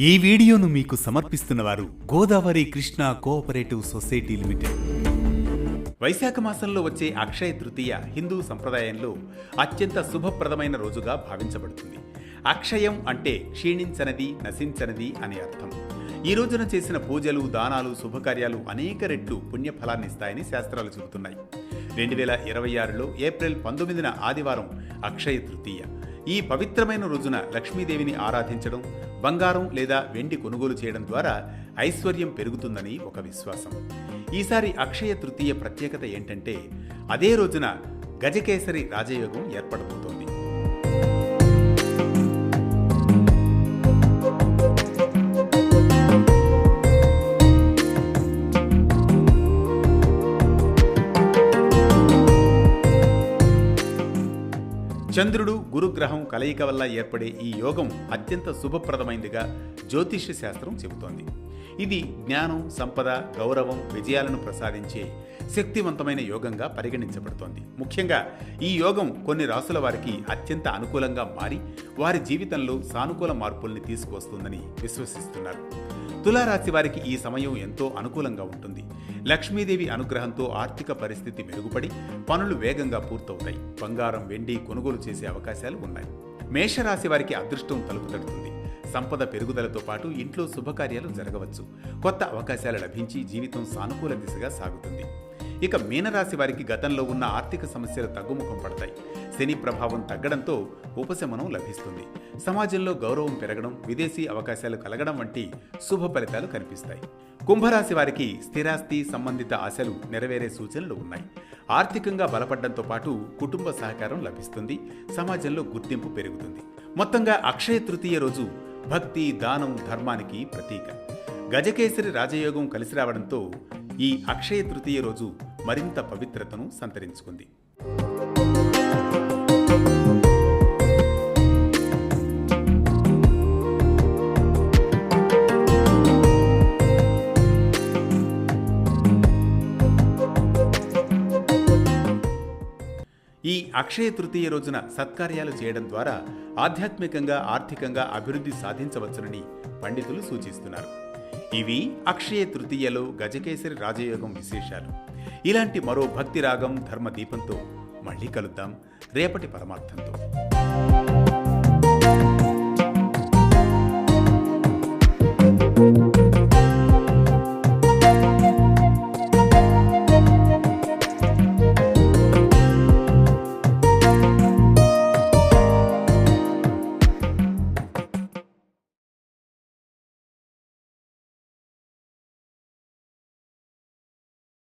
ఈ వీడియోను మీకు సమర్పిస్తున్నవారు Godavari Krishna cooperative society limited. Vaishakha మాసంలో వచ్చే అక్షయ తృతీయ హిందూ సంప్రదాయంలో అత్యంత శుభప్రదమైన రోజుగా భావించబడుతుంది. అక్షయం అంటే క్షీణించనిది, నశించనిది అని అర్థం. ఈ రోజున చేసిన పూజలు, దానాలు, శుభకార్యాలు అనేక రెట్లు పుణ్యఫలాన్నిస్తాయని శాస్త్రాలు చెబుతున్నాయి. 2026లో ఏప్రిల్ 19న ఆదివారం అక్షయ తృతీయ. ఈ పవిత్రమైన రోజున లక్ష్మీదేవిని ఆరాధించడం, బంగారం లేదా వెండి కొనుగోలు చేయడం ద్వారా ఐశ్వర్యం పెరుగుతుందని ఒక విశ్వాసం. ఈసారి అక్షయ తృతీయ ప్రత్యేకత ఏంటంటే అదే రోజున గజకేసరి రాజయోగం ఏర్పడబోతోంది. చంద్రుడు, గురుగ్రహం కలయిక వల్ల ఏర్పడే ఈ యోగం అత్యంత శుభప్రదమైనదిగా జ్యోతిష్య శాస్త్రం చెబుతోంది. ఇది జ్ఞానం, సంపద, గౌరవం, విజయాలను ప్రసాదించే శక్తివంతమైన యోగంగా పరిగణించబడుతోంది. ముఖ్యంగా ఈ యోగం కొన్ని రాసుల వారికి అత్యంత అనుకూలంగా మారి వారి జీవితంలో సానుకూల మార్పుల్ని తీసుకువస్తుందని విశ్వసిస్తున్నారు. తులారాశి వారికి ఈ సమయం ఎంతో అనుకూలంగా ఉంటుంది. లక్ష్మీదేవి అనుగ్రహంతో ఆర్థిక పరిస్థితి మెరుగుపడి పనులు వేగంగా పూర్తవుతాయి. బంగారం, వెండి కొనుగోలు చేసే అవకాశాలు ఉన్నాయి. మేషరాశి వారికి అదృష్టం తలుపు తడుతుంది. సంపద పెరుగుదలతో పాటు ఇంట్లో శుభకార్యాలు జరగవచ్చు. కొత్త అవకాశాలు లభించి జీవితం సానుకూల దిశగా సాగుతుంది. ఇక మీనరాశి వారికి గతంలో ఉన్న ఆర్థిక సమస్యలు తగ్గుముఖం పడతాయి. శని ప్రభావం తగ్గడంతో ఉపశమనం లభిస్తుంది. సమాజంలో గౌరవం పెరగడం, విదేశీ అవకాశాలు కలగడం వంటి శుభ ఫలితాలు కనిపిస్తాయి. కుంభరాశి వారికి స్థిరాస్తి సంబంధిత ఆశలు నెరవేరే సూచనలు ఉన్నాయి. ఆర్థికంగా బలపడడంతో పాటు కుటుంబ సహకారం లభిస్తుంది. సమాజంలో గుర్తింపు పెరుగుతుంది. మొత్తంగా అక్షయ తృతీయ రోజు భక్తి, దానం, ధర్మానికి ప్రతీక. గజకేసరి రాజయోగం కలిసి రావడంతో ఈ అక్షయ తృతీయ రోజు మరింత పవిత్రతను సంతరించుకుంది. ఈ అక్షయ తృతీయ రోజున సత్కార్యాలు చేయడం ద్వారా ఆధ్యాత్మికంగా, ఆర్థికంగా అభివృద్ధి సాధించవచ్చునని పండితులు సూచిస్తున్నారు. ఇవి అక్షయ తృతీయలో గజకేసరి రాజయోగం విశేషాలు. ఇలాంటి మరో భక్తి రాగం, ధర్మ దీపంతో మళ్ళీ కలుద్దాం రేపటి పరమార్థంతో.